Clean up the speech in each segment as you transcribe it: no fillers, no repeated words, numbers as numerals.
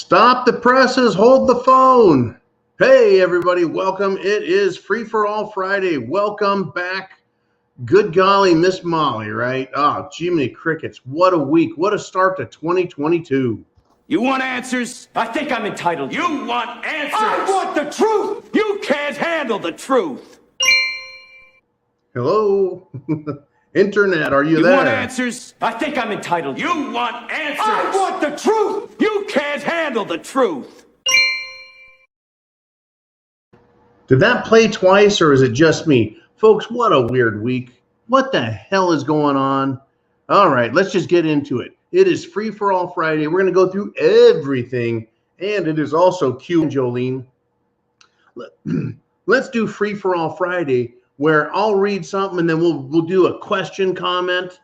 Stop the presses, hold the phone. Hey, everybody, welcome. It is Free for All Friday. Welcome back. Good golly, Miss Molly, right? Oh, Jiminy Crickets. What a week. What a start to 2022. You want answers? I think I'm entitled. You want answers? I want the truth! You can't handle the truth. Hello? Internet, are you there? You want answers? I think I'm entitled. You want answers? I want the truth! You can't handle the truth. Did that play twice or is it just me? Folks, what a weird week. What the hell is going on? All right, let's just get into it. It is Free for All Friday. We're going to go through everything, and it is also Q and Jolene. Let's do Free for All Friday, where I'll read something and then we'll do a question comment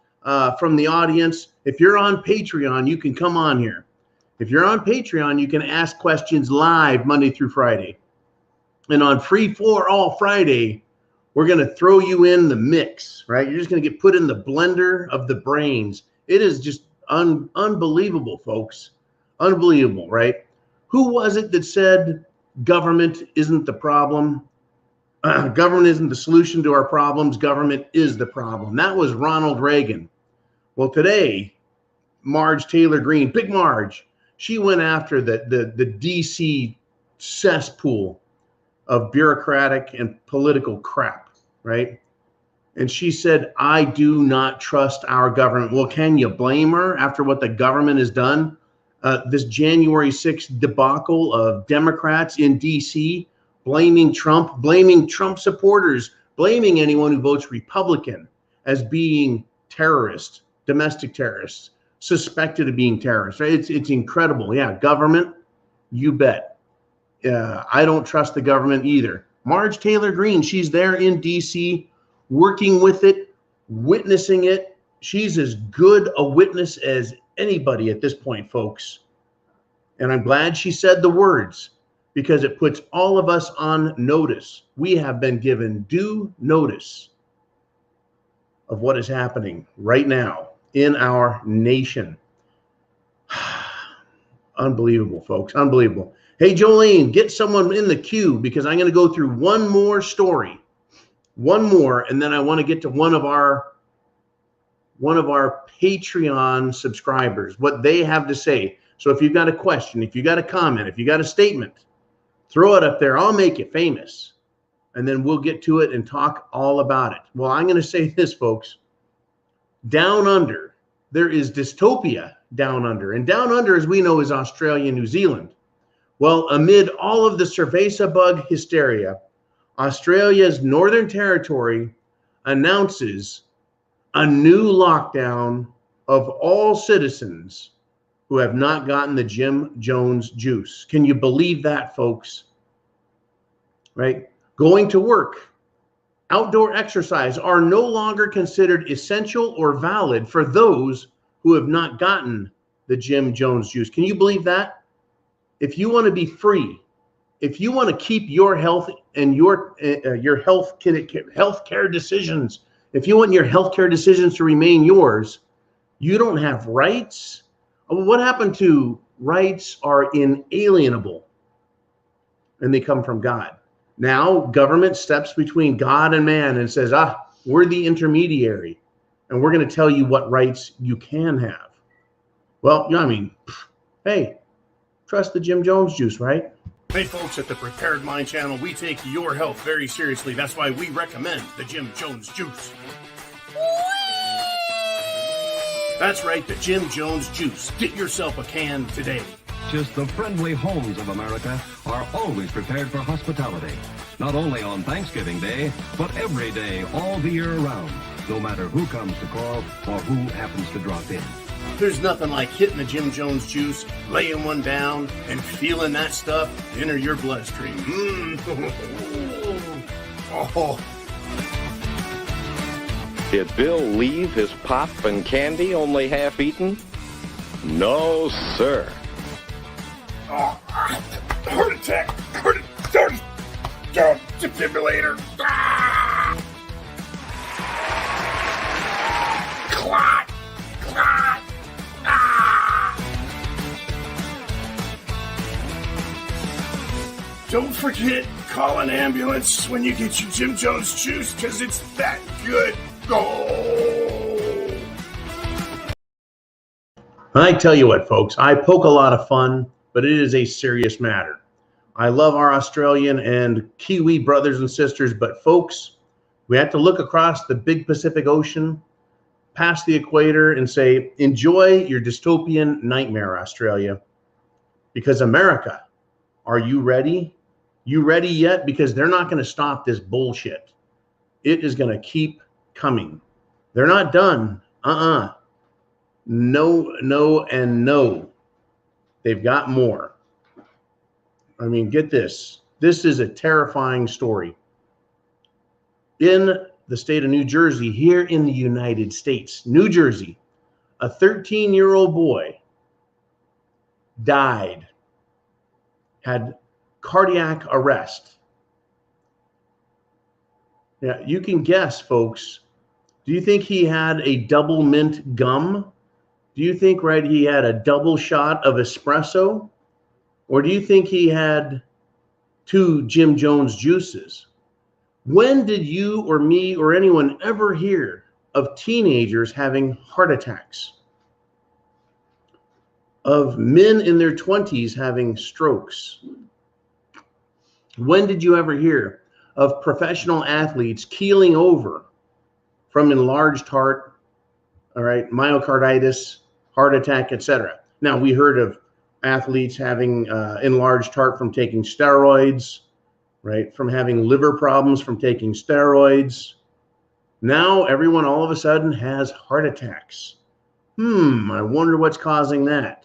from the audience. If you're on Patreon, you can come on here. If you're on Patreon, you can ask questions live Monday through Friday. And on Free for All Friday, we're going to throw you in the mix, right? You're just going to get put in the blender of the brains. It is just unbelievable, folks. Unbelievable, right? Who was it that said government isn't the problem? Government isn't the solution to our problems. Government is the problem. That was Ronald Reagan. Well, today, Marge Taylor Greene, Big Marge, she went after the DC cesspool of bureaucratic and political crap, right? And she said, I do not trust our government. Well, can you blame her after what the government has done? This January 6th debacle of Democrats in DC, blaming Trump supporters, blaming anyone who votes Republican as being terrorists, domestic terrorists, suspected of being terrorists, right? It's incredible. Yeah, government, you bet. I don't trust the government either. Marge Taylor Greene, she's there in DC, working with it, witnessing it. She's as good a witness as anybody at this point, folks. And I'm glad she said the words, because it puts all of us on notice. We have been given due notice of what is happening right now in our nation. Unbelievable, folks. Unbelievable. Hey, Jolene, get someone in the queue because I'm going to go through one more story. One more, and then I want to get to one of our Patreon subscribers, what they have to say. So if you've got a question, if you got a comment, if you got a statement, throw it up there. I'll make it famous. And then we'll get to it and talk all about it. Well, I'm going to say this, folks. Down under, there is dystopia down under. And down under, as we know, is Australia and New Zealand. Well, amid all of the cerveza bug hysteria, Australia's Northern Territory announces a new lockdown of all citizens who have not gotten the Jim Jones juice. Can you believe that, folks? Right? Going to work, outdoor exercise are no longer considered essential or valid for those who have not gotten the Jim Jones juice. Can you believe that? If you want to be free, if you want to keep your health and your healthcare decisions, if you want your healthcare decisions to remain yours, you don't have rights. What happened to rights are inalienable, and they come from God. Now government steps between God and man and says, we're the intermediary, and we're going to tell you what rights you can have. Well, I mean, hey, trust the Jim Jones juice, right? Hey folks, at the Prepared Mind channel, we take your health very seriously. That's why we recommend the Jim Jones juice. That's right, the Jim Jones juice. Get yourself a can today. Just the friendly homes of America are always prepared for hospitality. Not only on Thanksgiving Day, but every day all the year around. No matter who comes to call or who happens to drop in. There's nothing like hitting the Jim Jones juice, laying one down, and feeling that stuff enter your bloodstream. Oh. Did Bill leave his pop and candy only half eaten? No, sir. Oh, heart attack. Defibrillator. Clot. Don't forget, call an ambulance when you get your Jim Jones juice, because it's that good. Oh! I tell you what, folks, I poke a lot of fun, but it is a serious matter. I love our Australian and Kiwi brothers and sisters, but folks, we have to look across the big Pacific Ocean, past the equator, and say, enjoy your dystopian nightmare, Australia. Because America, are you ready? You ready yet? Because they're not going to stop this bullshit. It is going to keep coming. They're not done. No, no, and no. They've got more. I mean, get this. This is a terrifying story. In the state of New Jersey, here in the United States, New Jersey, a 13-year-old boy died, had cardiac arrest. Yeah, you can guess, folks. Do you think he had a double mint gum? Do you think, right, he had a double shot of espresso? Or do you think he had 2 Jim Jones juices? When did you or me or anyone ever hear of teenagers having heart attacks? Of men in their 20s having strokes? When did you ever hear of professional athletes keeling over from enlarged heart, all right, myocarditis, heart attack, etc.? Now, we heard of athletes having enlarged heart from taking steroids, right, from having liver problems from taking steroids. Now, everyone all of a sudden has heart attacks. I wonder what's causing that.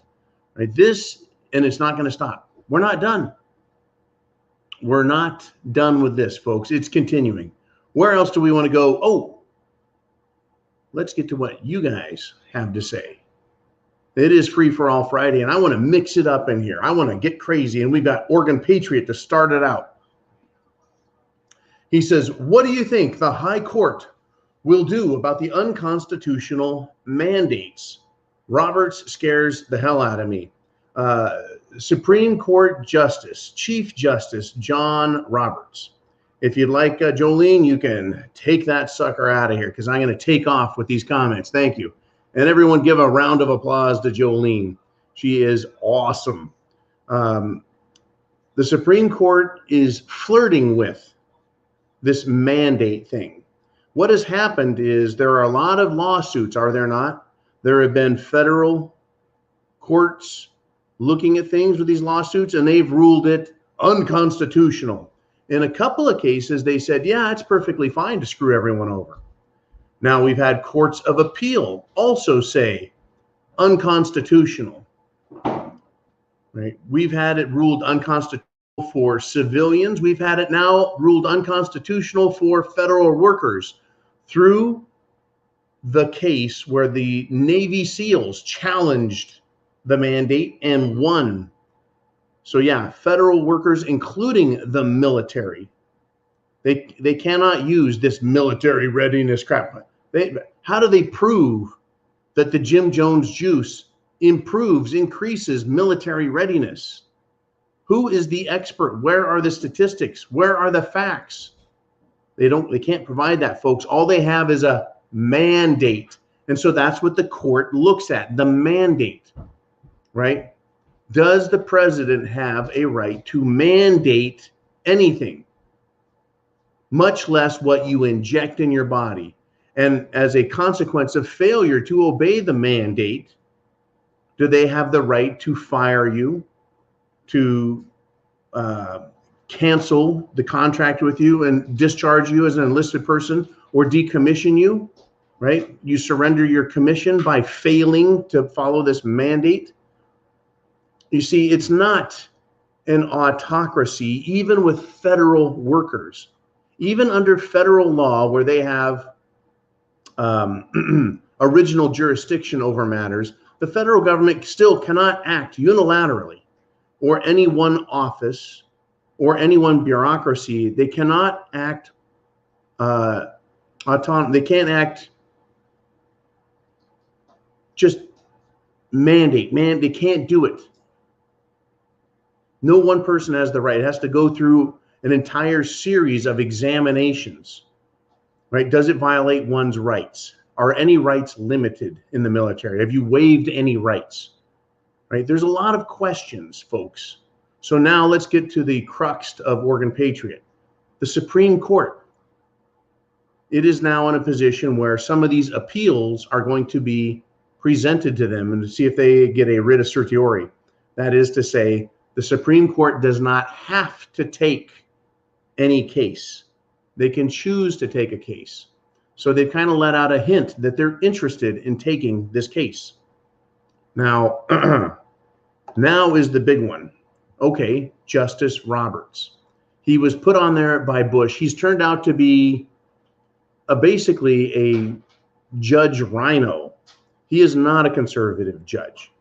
Right, this, and it's not going to stop. We're not done. We're not done with this, folks. It's continuing. Where else do we want to go? Oh, let's get to what you guys have to say. It is Free for All Friday, and I want to mix it up in here. I want to get crazy, and we've got Oregon Patriot to start it out. He says, what do you think the High Court will do about the unconstitutional mandates? Roberts scares the hell out of me. Supreme Court Justice, Chief Justice John Roberts. If you'd like, Jolene, you can take that sucker out of here, because I'm going to take off with these comments. Thank you. And everyone give a round of applause to Jolene. She is awesome. The Supreme Court is flirting with this mandate thing. What has happened is there are a lot of lawsuits, are there not? There have been federal courts looking at things with these lawsuits, and they've ruled it unconstitutional. In a couple of cases, they said, yeah, it's perfectly fine to screw everyone over. Now, we've had courts of appeal also say unconstitutional, right? We've had it ruled unconstitutional for civilians. We've had it now ruled unconstitutional for federal workers through the case where the Navy SEALs challenged the mandate and won. So yeah, federal workers, including the military, they cannot use this military readiness crap. How do they prove that the Jim Jones juice increases military readiness? Who is the expert? Where are the statistics? Where are the facts? They can't provide that, folks. All they have is a mandate. And so that's what the court looks at, the mandate, right? Does the president have a right to mandate anything, much less what you inject in your body? And as a consequence of failure to obey the mandate, do they have the right to fire you, to cancel the contract with you and discharge you as an enlisted person, or decommission you, right? You surrender your commission by failing to follow this mandate. You see, it's not an autocracy, even with federal workers. Even under federal law, where they have original jurisdiction over matters, the federal government still cannot act unilaterally, or any one office or any one bureaucracy. They cannot act they can't act just mandate. They can't do it. No one person has the right. It has to go through an entire series of examinations, right? Does it violate one's rights? Are any rights limited in the military? Have you waived any rights, right? There's a lot of questions, folks. So now let's get to the crux of Oregon Patriot. The Supreme Court. It is now in a position where some of these appeals are going to be presented to them and to see if they get a writ of certiorari. That is to say, the Supreme Court does not have to take any case. They can choose to take a case. So they've kind of let out a hint that they're interested in taking this case. Now, now is the big one. Okay, Justice Roberts. He was put on there by Bush. He's turned out to be basically a Judge Rhino. He is not a conservative judge.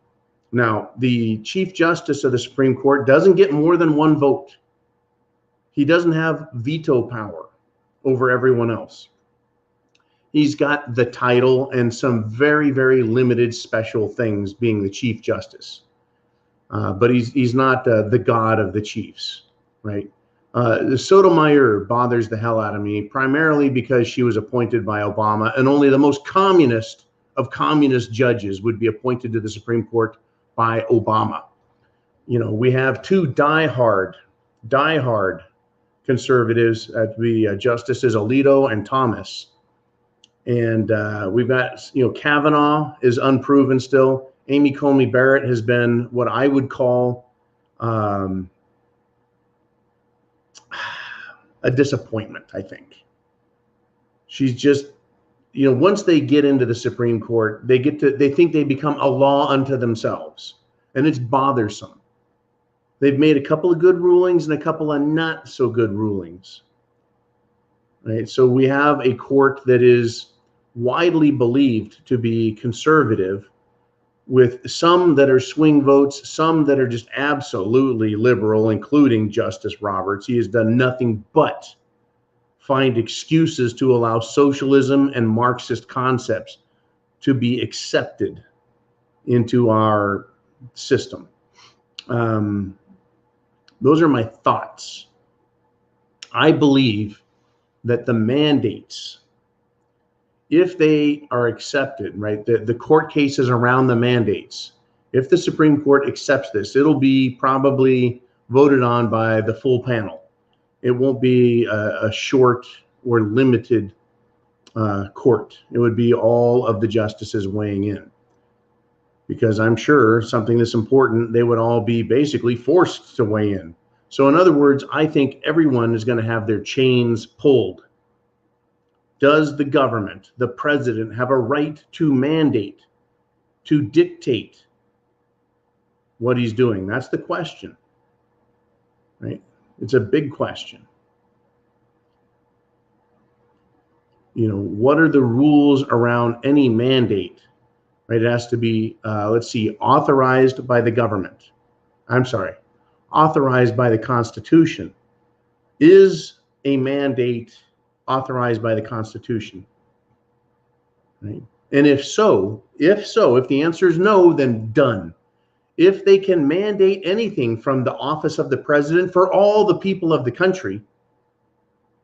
Now, the Chief Justice of the Supreme Court doesn't get more than one vote. He doesn't have veto power over everyone else. He's got the title and some very, very limited special things being the Chief Justice. But he's not the god of the chiefs, right? Sotomayor bothers the hell out of me, primarily because she was appointed by Obama, and only the most communist of communist judges would be appointed to the Supreme Court by Obama. You know, we have two diehard conservatives at the Justices Alito and Thomas. And we've got, you know, Kavanaugh is unproven still. Amy Coney Barrett has been what I would call a disappointment, I think. She's just, you know, once they get into the Supreme Court, they think they become a law unto themselves, and it's bothersome. They've made a couple of good rulings and a couple of not so good rulings, right? So we have a court that is widely believed to be conservative, with some that are swing votes, some that are just absolutely liberal, including Justice Roberts. He has done nothing but find excuses to allow socialism and Marxist concepts to be accepted into our system. Those are my thoughts. I believe that the mandates, if they are accepted, right, the court cases around the mandates, if the Supreme Court accepts this, it'll be probably voted on by the full panel. It won't be a short or limited court. It would be all of the justices weighing in, because I'm sure something that's important, they would all be basically forced to weigh in. So in other words, I think everyone is going to have their chains pulled. Does the government, the president, have a right to mandate, to dictate what he's doing? That's the question, right? It's a big question. You know, what are the rules around any mandate, right? It has to be, let's see, authorized by the government. Authorized by the Constitution. Is a mandate authorized by the Constitution, right? And if the answer is no, then done. If they can mandate anything from the office of the president for all the people of the country,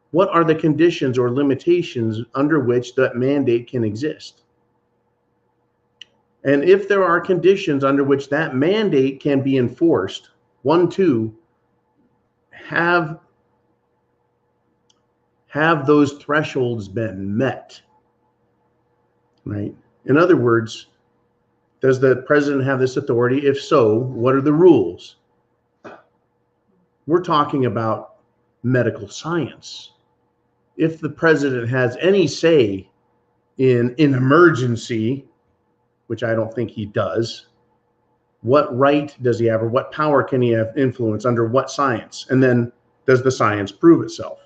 what are the conditions or limitations under which that mandate can exist? And if there are conditions under which that mandate can be enforced, 1, 2, have those thresholds been met, right? In other words, does the president have this authority? If so, what are the rules? We're talking about medical science. If the president has any say in an emergency, which I don't think he does, what right does he have, or what power can he have influence under what science? And then does the science prove itself?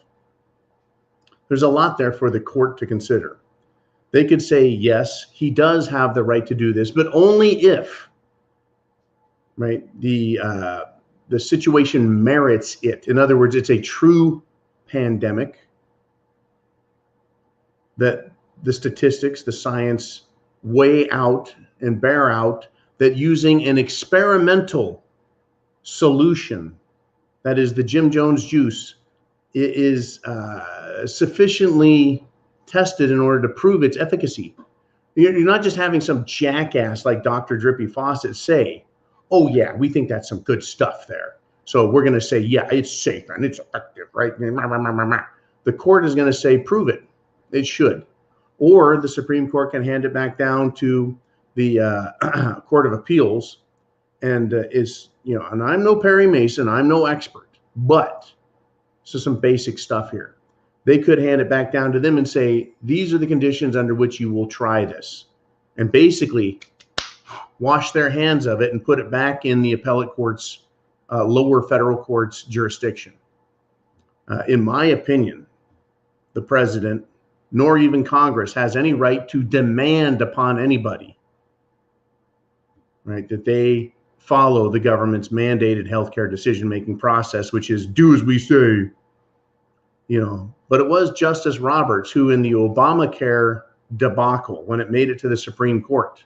There's a lot there for the court to consider. They could say, yes, he does have the right to do this, but only if, right, the situation merits it. In other words, it's a true pandemic, that the statistics, the science weigh out and bear out that using an experimental solution that is the Jim Jones juice, is sufficiently tested in order to prove its efficacy. You're not just having some jackass like Dr. Drippy Faucet say, oh yeah, we think that's some good stuff there, so we're going to say, yeah, it's safe and it's effective, right? The court is going to say, prove it. It should. Or the Supreme Court can hand it back down to the Court of Appeals, and and I'm no Perry Mason, I'm no expert, but this is some basic stuff here. They could hand it back down to them and say, these are the conditions under which you will try this, and basically wash their hands of it and put it back in the appellate court's lower federal court's jurisdiction. In my opinion, the president, nor even Congress, has any right to demand upon anybody, right, that they follow the government's mandated healthcare decision-making process, which is do as we say, But it was Justice Roberts who, in the Obamacare debacle, when it made it to the Supreme Court,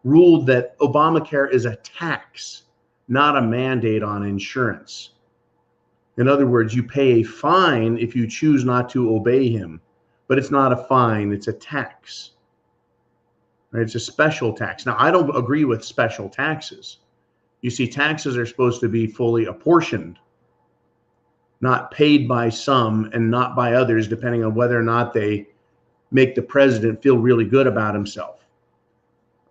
ruled that Obamacare is a tax, not a mandate on insurance. In other words, you pay a fine if you choose not to obey him, but it's not a fine, it's a tax. Right? It's a special tax. Now, I don't agree with special taxes. You see, taxes are supposed to be fully apportioned, not paid by some and not by others, depending on whether or not they make the president feel really good about himself.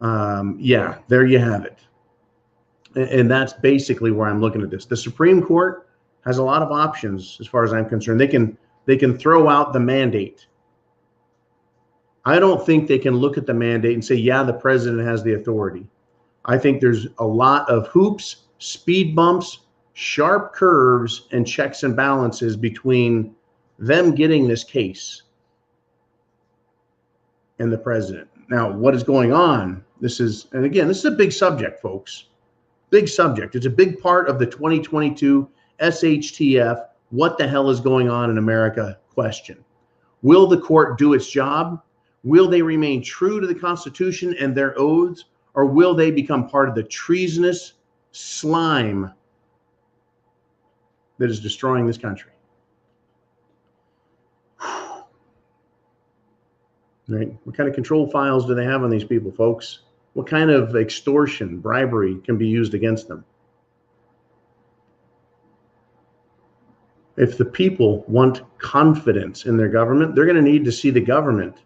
Yeah, there you have it. And that's basically where I'm looking at this. The Supreme Court has a lot of options as far as I'm concerned. They can throw out the mandate. I don't think they can look at the mandate and say, yeah, the president has the authority. I think there's a lot of hoops, speed bumps, sharp curves, and checks and balances between them getting this case and the president. Now, what is going on? This is a big subject, folks. Big subject. It's a big part of the 2022 SHTF, what the hell is going on in America question. Will the court do its job? Will they remain true to the Constitution and their oaths? Or will they become part of the treasonous slime that is destroying this country? Right? What kind of control files do they have on these people, folks? What kind of extortion, bribery can be used against them? If the people want confidence in their government, they're going to need to see the government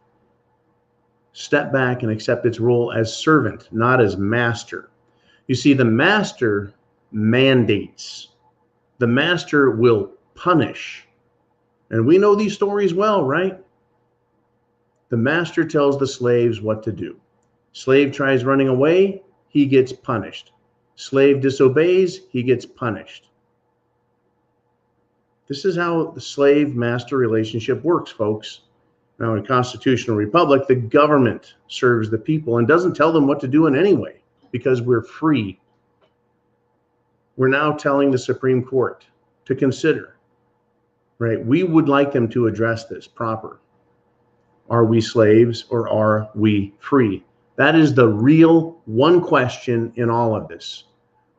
step back and accept its role as servant, not as master. You see, the master mandates. The master will punish. And we know these stories well, right? The master tells the slaves what to do. Slave tries running away, he gets punished. Slave disobeys, he gets punished. This is how the slave-master relationship works, folks. Now, in a constitutional republic, the government serves the people and doesn't tell them what to do in any way because we're free. We're now telling the Supreme Court to consider, right? We would like them to address this proper. Are we slaves or are we free? That is the real one question in all of this.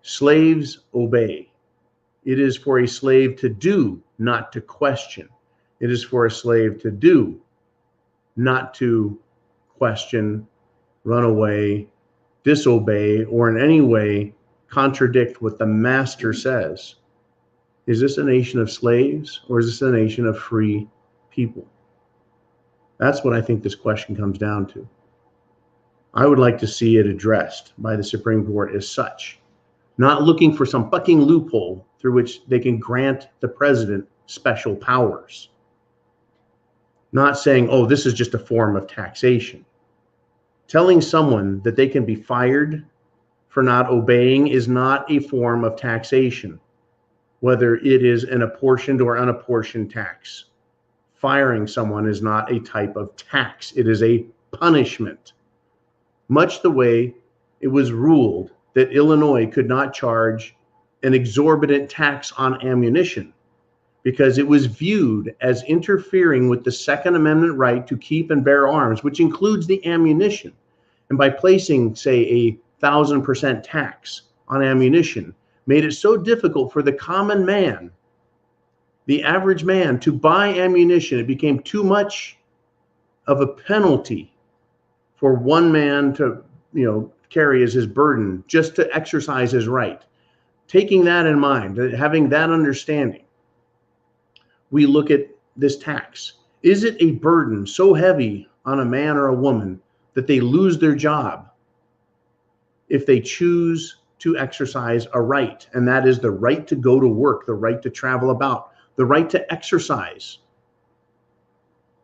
Slaves obey. It is for a slave to do, not to question. It is for a slave to do, not to question, run away, disobey, or in any way contradict what the master says. Is this a nation of slaves or is this a nation of free people? That's what I think this question comes down to. I would like to see it addressed by the Supreme Court as such, not looking for some fucking loophole through which they can grant the president special powers. Not saying, oh, this is just a form of taxation. Telling someone that they can be fired for not obeying is not a form of taxation, whether it is an apportioned or unapportioned tax. Firing someone is not a type of tax. It is a punishment. Much the way it was ruled that Illinois could not charge an exorbitant tax on ammunition because it was viewed as interfering with the Second Amendment right to keep and bear arms, which includes the ammunition. And by placing, say, 1,000% tax on ammunition, made it so difficult for the common man, the average man, to buy ammunition. It became too much of a penalty for one man to, carry as his burden just to exercise his right. Taking that in mind, having that understanding, we look at this tax. Is it a burden so heavy on a man or a woman that they lose their job if they choose to exercise a right? And that is the right to go to work, the right to travel about, the right to exercise,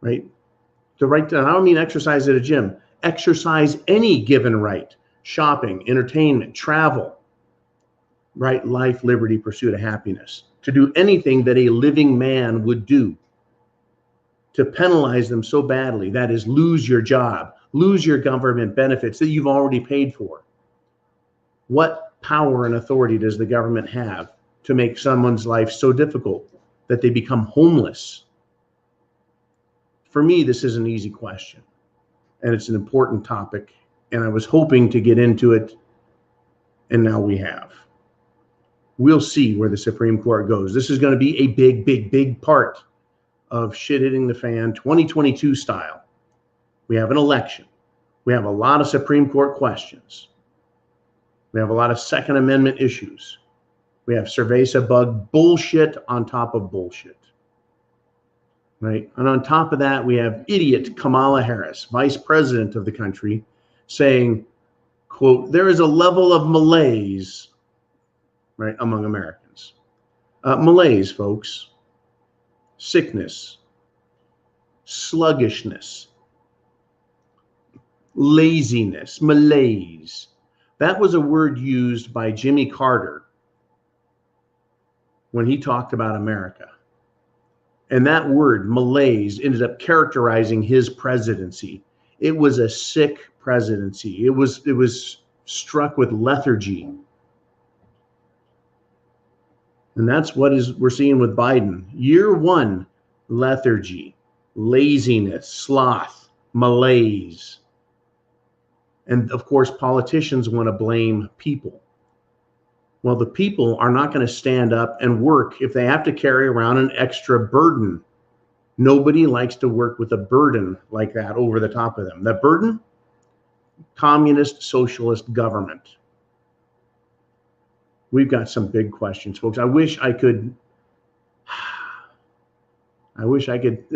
right? The right to, and I don't mean exercise at a gym, exercise any given right, shopping, entertainment, travel, right? Life, liberty, pursuit of happiness, to do anything that a living man would do. To penalize them so badly, that is, lose your job, lose your government benefits that you've already paid for. What power and authority does the government have to make someone's life so difficult that they become homeless? For me, this is an easy question, and it's an important topic, and I was hoping to get into it, and now we have. We'll see where the Supreme Court goes. This is going to be a big, big, big part of shit hitting the fan 2022 style. We have an election. We have a lot of Supreme Court questions. We have a lot of Second Amendment issues. We have cerveza bug bullshit on top of bullshit, right? And on top of that, we have idiot Kamala Harris, vice president of the country, saying, quote, there is a level of malaise, right, among Americans. Malaise, folks. Sickness, sluggishness, laziness, malaise. That was a word used by Jimmy Carter when he talked about America. And that word, malaise, ended up characterizing his presidency. It was a sick presidency. It was struck with lethargy. And that's what we're seeing with Biden. Year one, lethargy, laziness, sloth, malaise. And of course, politicians want to blame people. Well, the people are not going to stand up and work if they have to carry around an extra burden. Nobody likes to work with a burden like that over the top of them. That burden? Communist, socialist government. We've got some big questions, folks. I wish I could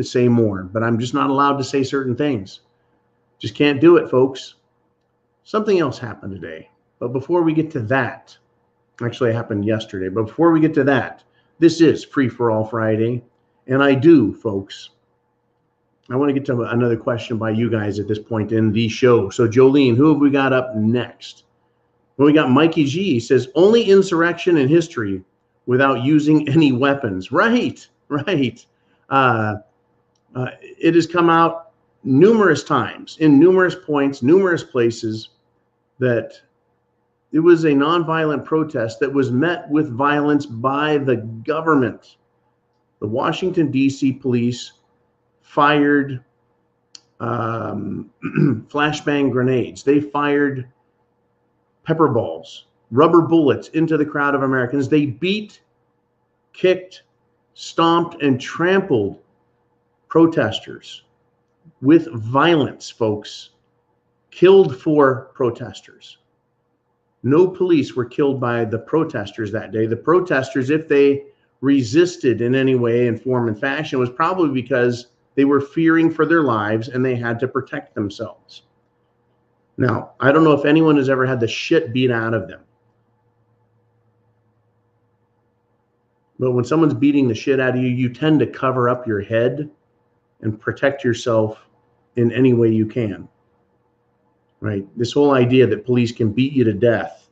say more, but I'm just not allowed to say certain things. Just can't do it, folks. Something else happened today. But before we get to that, actually it happened yesterday, but before we get to that, this is Free for All Friday. And I do, folks, I want to get to another question by you guys at this point in the show. So Jolene, who have we got up next? Well, we got Mikey G. He says, only insurrection in history without using any weapons. Right. It has come out numerous times, in numerous points, numerous places, that it was a nonviolent protest that was met with violence by the government. The Washington, D.C. police fired flashbang grenades. They fired pepper balls, rubber bullets into the crowd of Americans. They beat, kicked, stomped, and trampled protesters with violence, folks. Killed 4 protesters. No police were killed by the protesters that day. The protesters, if they resisted in any way, in form and fashion, was probably because they were fearing for their lives and they had to protect themselves. Now, I don't know if anyone has ever had the shit beat out of them. But when someone's beating the shit out of you, you tend to cover up your head and protect yourself in any way you can. Right? This whole idea that police can beat you to death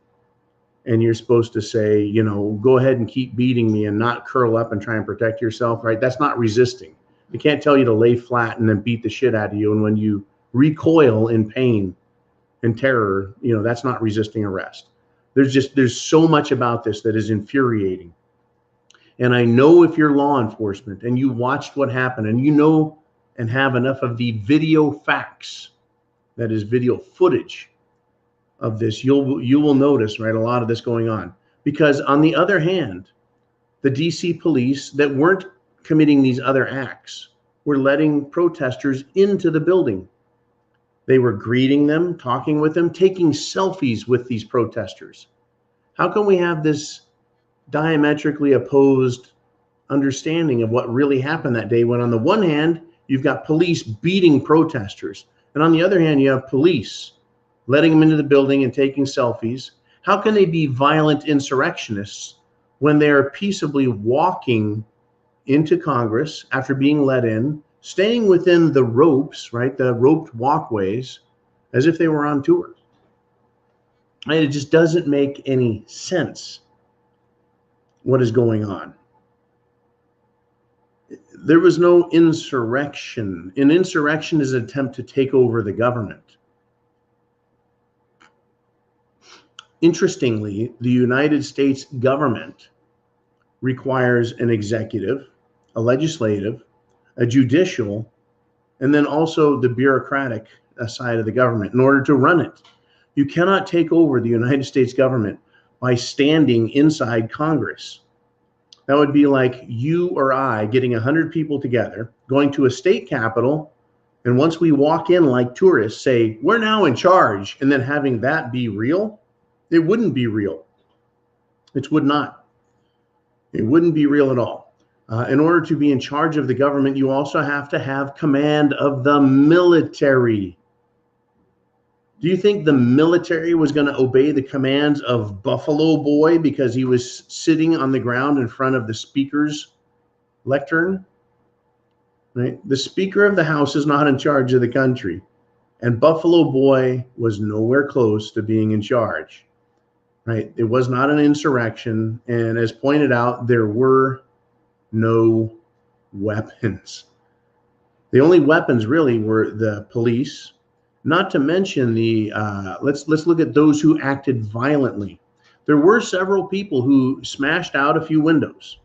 and you're supposed to say, go ahead and keep beating me and not curl up and try and protect yourself, right? That's not resisting. They can't tell you to lay flat and then beat the shit out of you. And when you recoil in pain and terror, that's not resisting arrest. There's so much about this that is infuriating. And I know if you're law enforcement and you watched what happened and and have enough of the video facts, that is video footage of this, you will notice, right, a lot of this going on. Because on the other hand, the DC police that weren't committing these other acts were letting protesters into the building. They were greeting them, talking with them, taking selfies with these protesters. How can we have this diametrically opposed understanding of what really happened that day, when on the one hand, you've got police beating protesters, and on the other hand, you have police letting them into the building and taking selfies? How can they be violent insurrectionists when they are peaceably walking into Congress after being let in, staying within the ropes, right, the roped walkways, as if they were on tour? And it just doesn't make any sense what is going on. There was no insurrection. An insurrection is an attempt to take over the government. Interestingly, the United States government requires an executive, a legislative, a judicial, and then also the bureaucratic side of the government in order to run it. You cannot take over the United States government by standing inside Congress. That would be like you or I getting 100 people together, going to a state capitol, and once we walk in like tourists, say, we're now in charge, and then having that be real. It wouldn't be real. It would not. It wouldn't be real at all. In order to be in charge of the government, you also have to have command of the military. Do you think the military was going to obey the commands of Buffalo Boy because he was sitting on the ground in front of the speaker's lectern? Right? The Speaker of the House is not in charge of the country, and Buffalo Boy was nowhere close to being in charge. Right? It was not an insurrection, and as pointed out, there were no weapons. The only weapons really were the police. Not to mention the, let's look at those who acted violently. There were several people who smashed out a few windows.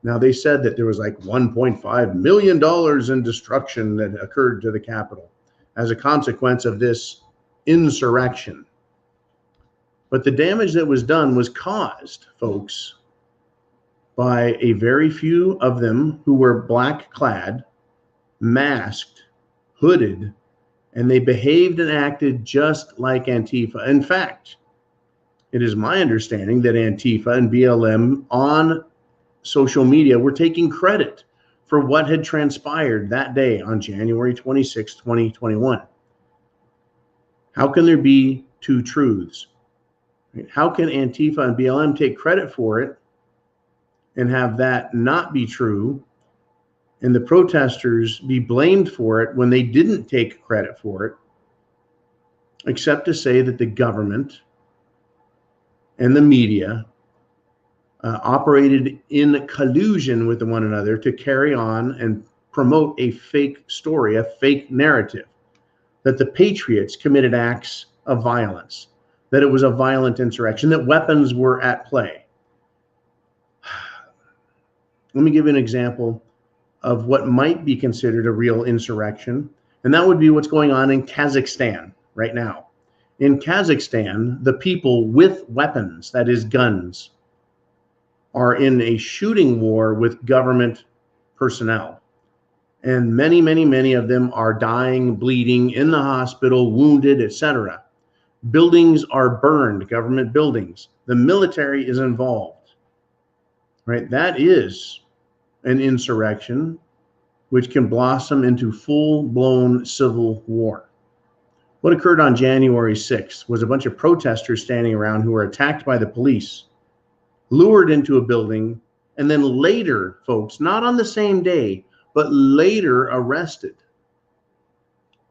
Now, they said that there was like $1.5 million in destruction that occurred to the Capitol as a consequence of this insurrection. But the damage that was done was caused, folks, by a very few of them who were black clad, masked, hooded, and they behaved and acted just like Antifa. In fact, it is my understanding that Antifa and BLM on social media were taking credit for what had transpired that day on January 26, 2021. How can there be two truths? How can Antifa and BLM take credit for it and have that not be true, and the protesters be blamed for it when they didn't take credit for it, except to say that the government and the media operated in collusion with one another to carry on and promote a fake story, a fake narrative, that the patriots committed acts of violence, that it was a violent insurrection, that weapons were at play. Let me give you an example of what might be considered a real insurrection, and that would be what's going on in Kazakhstan right now. In Kazakhstan, the people with weapons, that is guns, are in a shooting war with government personnel. And many, many, many of them are dying, bleeding, in the hospital, wounded, etc. Buildings are burned, government buildings. The military is involved, right? That is an insurrection which can blossom into full-blown civil war. What occurred on January 6th was a bunch of protesters standing around who were attacked by the police, lured into a building, and then later, folks, not on the same day, but later arrested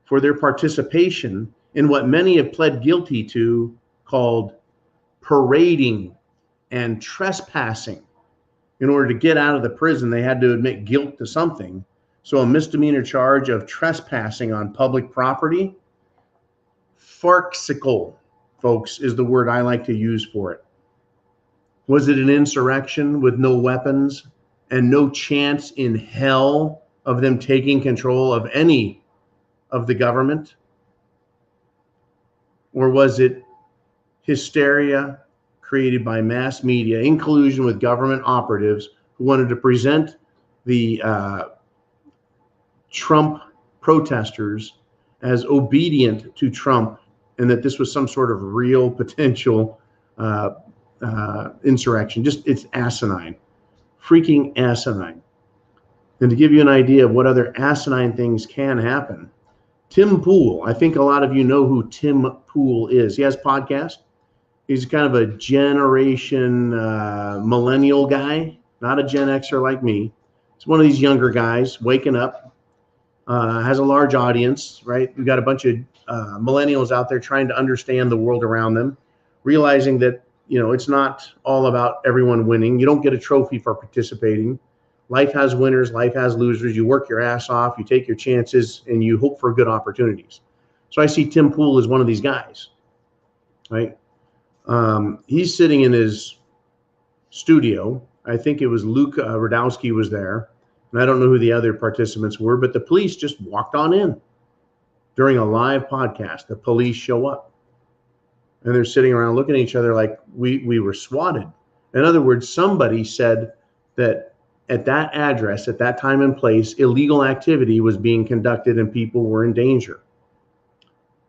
for their participation in what many have pled guilty to, called parading and trespassing. In order to get out of the prison, they had to admit guilt to something. So a misdemeanor charge of trespassing on public property, farcical, folks, is the word I like to use for it. Was it an insurrection with no weapons and no chance in hell of them taking control of any of the government? Or was it hysteria, created by mass media in collusion with government operatives who wanted to present the Trump protesters as obedient to Trump, and that this was some sort of real potential insurrection. Just, it's asinine, freaking asinine. And to give you an idea of what other asinine things can happen, Tim Pool, I think a lot of you know who Tim Pool is. He has a podcast. He's kind of a generation millennial guy, not a Gen Xer like me. He's one of these younger guys waking up, has a large audience, right? We've got a bunch of millennials out there trying to understand the world around them, realizing that, you know, it's not all about everyone winning. You don't get a trophy for participating. Life has winners, life has losers. You work your ass off, you take your chances, and you hope for good opportunities. So I see Tim Pool as one of these guys, right? He's sitting in his studio. I think it was Luke Radowski was there, and I don't know who the other participants were, but the police just walked on in during a live podcast. The police show up, and they're sitting around looking at each other like we were swatted. In other words, somebody said that at that address, at that time and place, illegal activity was being conducted and people were in danger.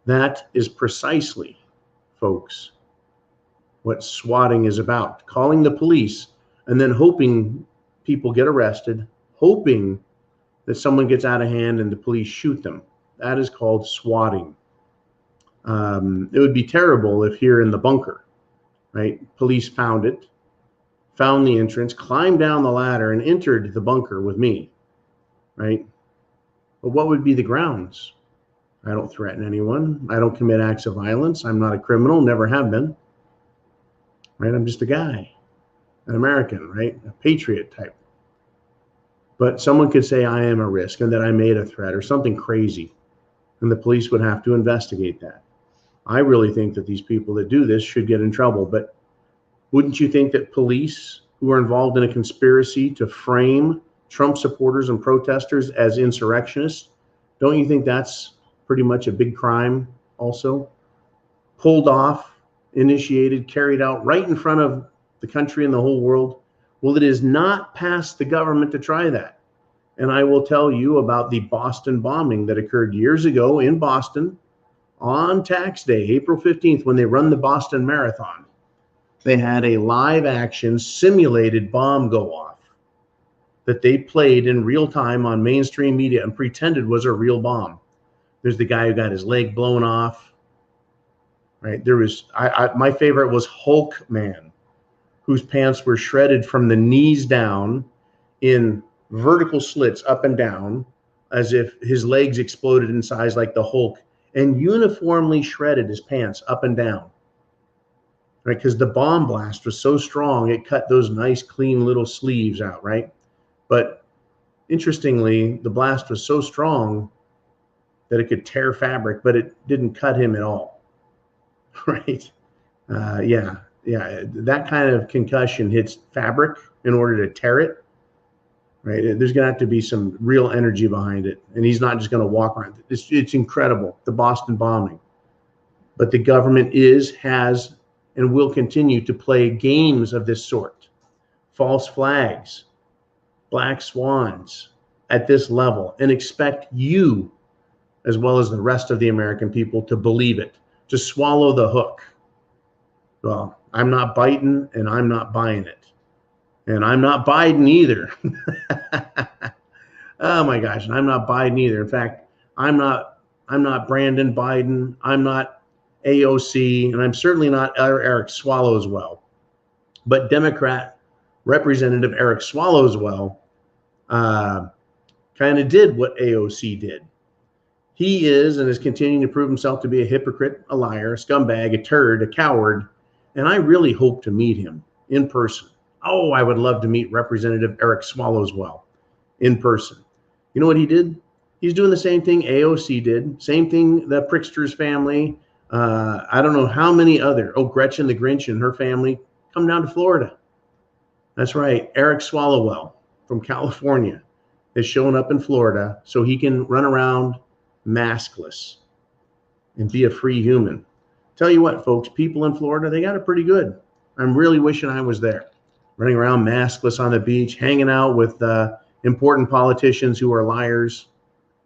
That is precisely, folks, what swatting is about. Calling the police and then hoping people get arrested, hoping that someone gets out of hand and the police shoot them. That is called swatting. It would be terrible if here in the bunker, right, police found it, found the entrance, climbed down the ladder, and entered the bunker with me, right? But what would be the grounds? I don't threaten anyone. I don't commit acts of violence. I'm not a criminal, never have been, right? I'm just a guy, an American, right? A patriot type. But someone could say I am a risk and that I made a threat or something crazy, and the police would have to investigate that. I really think that these people that do this should get in trouble, but wouldn't you think that police who are involved in a conspiracy to frame Trump supporters and protesters as insurrectionists, don't you think that's pretty much a big crime also? Pulled off, initiated, carried out right in front of the country and the whole world. Well, it is not past the government to try that. And I will tell you about the Boston bombing that occurred years ago in Boston on tax day, April 15th, when they run the Boston Marathon. They had a live action simulated bomb go off that they played in real time on mainstream media and pretended was a real bomb. There's the guy who got his leg blown off, right? There was, my favorite was Hulk Man, whose pants were shredded from the knees down in vertical slits up and down, as if his legs exploded in size like the Hulk, and uniformly shredded his pants up and down. Right, because the bomb blast was so strong, it cut those nice, clean little sleeves out, right? But interestingly, the blast was so strong that it could tear fabric, but it didn't cut him at all, right? Yeah, that kind of concussion hits fabric in order to tear it, right? There's going to have to be some real energy behind it, and he's not just going to walk around. It's incredible, the Boston bombing. But the government has, and will continue to play games of this sort, false flags, black swans at this level, and expect you, as well as the rest of the American people, to believe it, to swallow the hook. Well, I'm not biting and I'm not buying it. And I'm not Biden either. Oh my gosh, and I'm not Biden either. In fact, I'm not Brandon Biden. I'm not AOC, and I'm certainly not Eric Swallowswell. But Democrat Representative Eric Swallowswell kind of did what AOC did. He is and is continuing to prove himself to be a hypocrite, a liar, a scumbag, a turd, a coward, and I really hope to meet him in person. Oh, I would love to meet Representative Eric Swallowswell in person. You know what he did? He's doing the same thing AOC did, same thing the Prickster's family, I don't know how many other, Gretchen the Grinch and her family, come down to Florida. That's right, Eric Swallowswell from California is showing up in Florida so he can run around maskless and be a free human. Tell you what, folks, people in Florida, they got it pretty good. I'm really wishing I was there, running around maskless on the beach, hanging out with important politicians who are liars.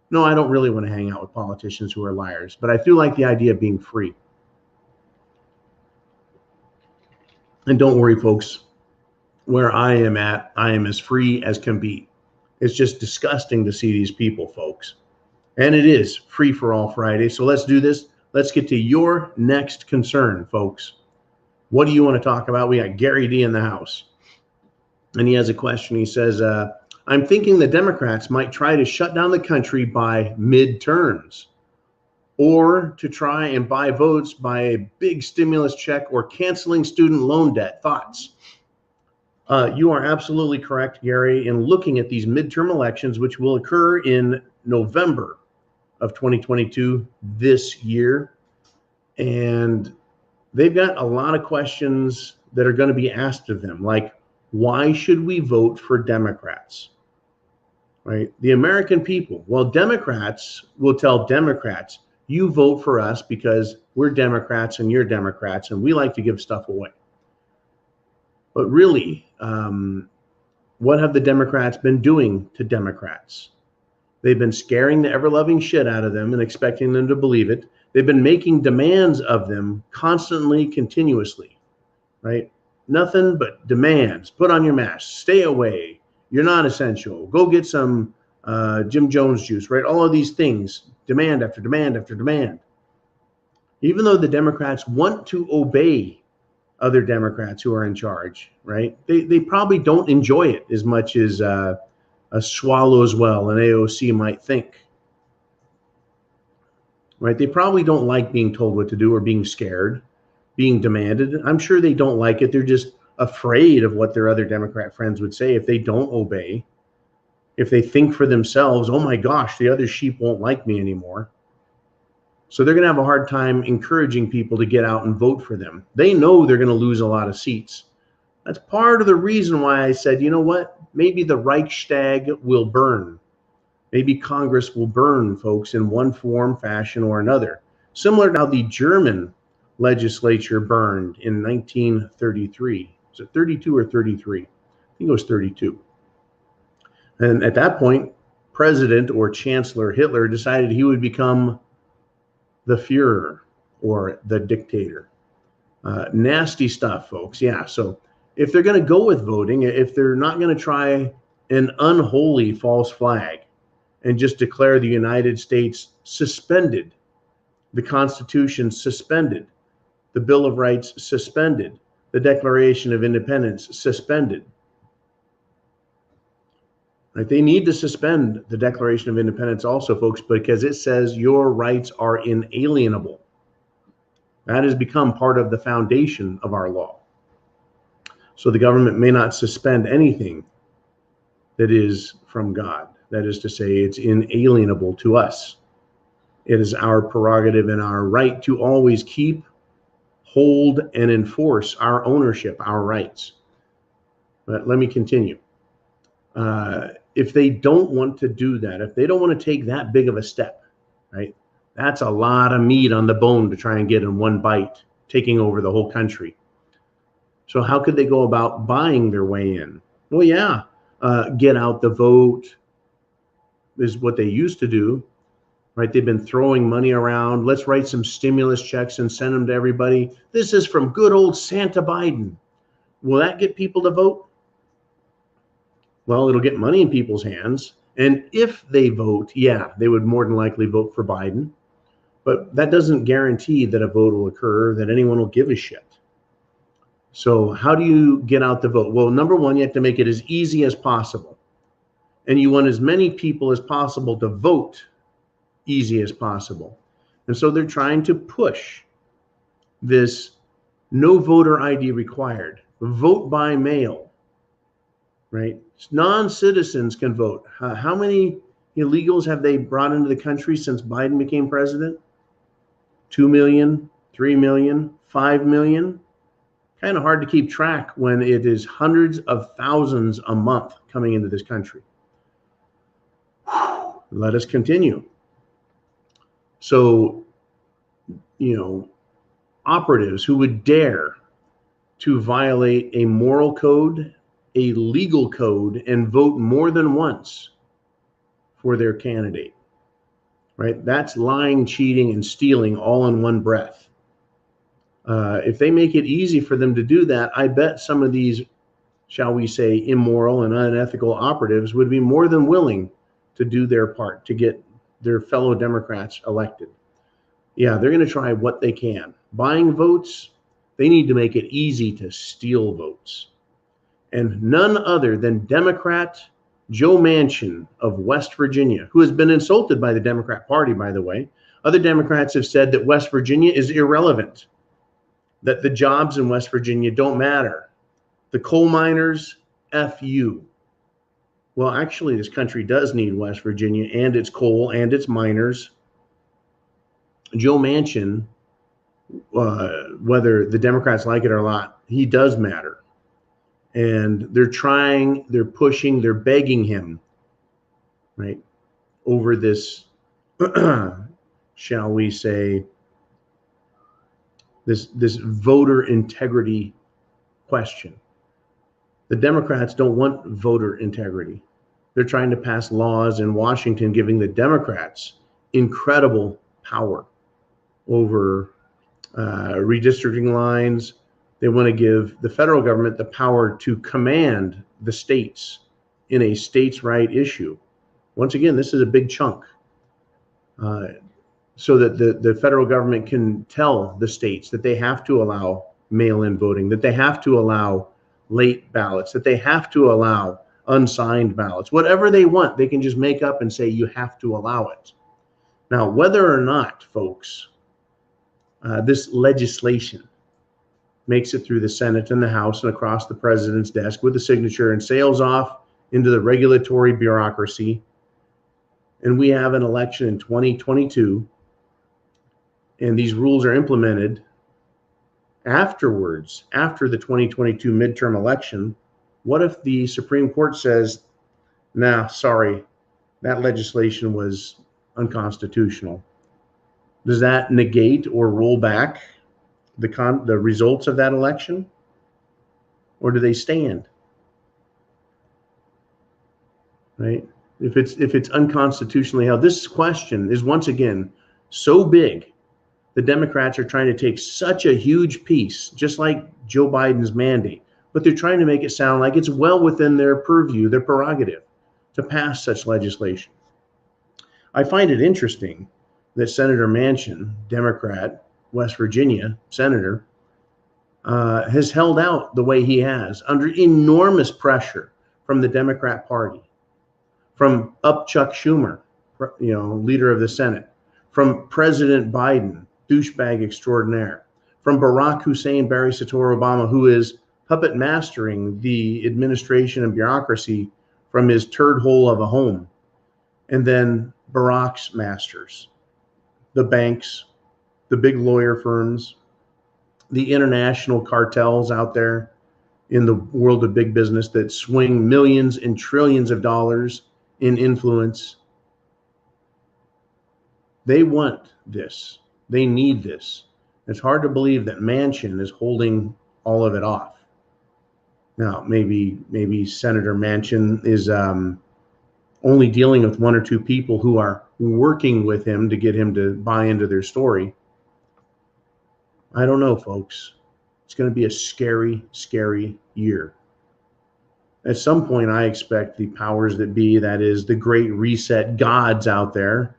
No, I don't really want to hang out with politicians who are liars, but I do like the idea of being free. And don't worry, folks, where I am at, I am as free as can be. It's just disgusting to see these people, folks. And it is Free for All Friday. So let's do this. Let's get to your next concern, folks. What do you want to talk about? We got Gary D in the house. And he has a question. He says, I'm thinking the Democrats might try to shut down the country by midterms, or to try and buy votes by a big stimulus check or canceling student loan debt. Thoughts? You are absolutely correct, Gary, in looking at these midterm elections, which will occur in November of 2022 this year. And they've got a lot of questions that are going to be asked of them, like, why should we vote for Democrats? Right? The American people. Well, Democrats will tell Democrats, you vote for us because we're Democrats and you're Democrats and we like to give stuff away. But really, what have the Democrats been doing to Democrats? They've been scaring the ever-loving shit out of them and expecting them to believe it. They've been making demands of them constantly, continuously, right? Nothing but demands. Put on your mask. Stay away. You're not essential. Go get some Jim Jones juice, right? All of these things, demand after demand after demand. Even though the Democrats want to obey other Democrats who are in charge, right? They probably don't enjoy it as much as a Swallows Well and AOC might think, right? They probably don't like being told what to do or being scared, being demanded. I'm sure they don't like it. They're just afraid of what their other Democrat friends would say if they don't obey, if they think for themselves, oh my gosh, the other sheep won't like me anymore. So they're going to have a hard time encouraging people to get out and vote for them. They know they're going to lose a lot of seats. That's part of the reason why I said, you know what? Maybe the Reichstag will burn. Maybe Congress will burn, folks, in one form, fashion, or another. Similar to how the German legislature burned in 1933. Was it 32 or 33? I think it was 32. And at that point, President or Chancellor Hitler decided he would become the Führer or the dictator. Nasty stuff, folks. Yeah, so if they're going to go with voting, if they're not going to try an unholy false flag and just declare the United States suspended, the Constitution suspended, the Bill of Rights suspended, the Declaration of Independence suspended. Right? They need to suspend the Declaration of Independence also, folks, because it says your rights are inalienable. That has become part of the foundation of our law. So the government may not suspend anything that is from God. That is to say, it's inalienable to us. It is our prerogative and our right to always keep, hold, and enforce our ownership, our rights. But let me continue. If they don't want to do that, if they don't want to take that big of a step, right? That's a lot of meat on the bone to try and get in one bite, taking over the whole country. So how could they go about buying their way in? Well, yeah, get out the vote is what they used to do, right? They've been throwing money around. Let's write some stimulus checks and send them to everybody. This is from good old Santa Biden. Will that get people to vote? Well, it'll get money in people's hands. And if they vote, yeah, they would more than likely vote for Biden. But that doesn't guarantee that a vote will occur, that anyone will give a shit. So how do you get out the vote? Well, number one, you have to make it as easy as possible. And you want as many people as possible to vote easy as possible. And so they're trying to push this no voter ID required, vote by mail, right? Non-citizens can vote. How many illegals have they brought into the country since Biden became president? 2 million, 3 million, 5 million? Kind of hard to keep track when it is hundreds of thousands a month coming into this country. Let us continue. So, operatives who would dare to violate a moral code, a legal code, and vote more than once for their candidate, right? That's lying, cheating, and stealing all in one breath. If they make it easy for them to do that, I bet some of these, shall we say, immoral and unethical operatives would be more than willing to do their part to get their fellow Democrats elected. Yeah, they're going to try what they can. Buying votes, they need to make it easy to steal votes. And none other than Democrat Joe Manchin of West Virginia, who has been insulted by the Democrat Party, by the way. Other Democrats have said that West Virginia is irrelevant, that the jobs in West Virginia don't matter. The coal miners, F you. Well, actually, this country does need West Virginia and its coal and its miners. Joe Manchin, whether the Democrats like it or not, he does matter. And they're trying, they're pushing, they're begging him, right, over this, shall we say, this voter integrity question. The Democrats don't want voter integrity. They're trying to pass laws in Washington giving the Democrats incredible power over redistricting lines. They want to give the federal government the power to command the states in a states' right issue. Once again, this is a big chunk. So that the federal government can tell the states that they have to allow mail-in voting, that they have to allow late ballots, that they have to allow unsigned ballots. Whatever they want, they can just make up and say you have to allow it. Now, whether or not, folks, this legislation makes it through the Senate and the House and across the president's desk with a signature and sails off into the regulatory bureaucracy, and we have an election in 2022, and these rules are implemented afterwards, after the 2022 midterm election, what if the Supreme Court says, nah, sorry, that legislation was unconstitutional? Does that negate or roll back the results of that election? Or do they stand? Right? If it's unconstitutionally held, this question is once again so big. The Democrats are trying to take such a huge piece, just like Joe Biden's mandate, but they're trying to make it sound like it's well within their purview, their prerogative, to pass such legislation. I find it interesting that Senator Manchin, Democrat, West Virginia senator, has held out the way he has under enormous pressure from the Democrat Party, from Chuck Schumer, leader of the Senate, from President Biden, douchebag extraordinaire, from Barack Hussein Barry Soetoro Obama, who is puppet mastering the administration and bureaucracy from his turd hole of a home, and then Barack's masters, the banks, the big lawyer firms, the international cartels out there in the world of big business that swing millions and trillions of dollars in influence. They want this. They need this. It's hard to believe that Manchin is holding all of it off. Now, maybe Senator Manchin is only dealing with one or two people who are working with him to get him to buy into their story. I don't know, folks. It's going to be a scary, scary year. At some point, I expect the powers that be, that is the great reset gods out there,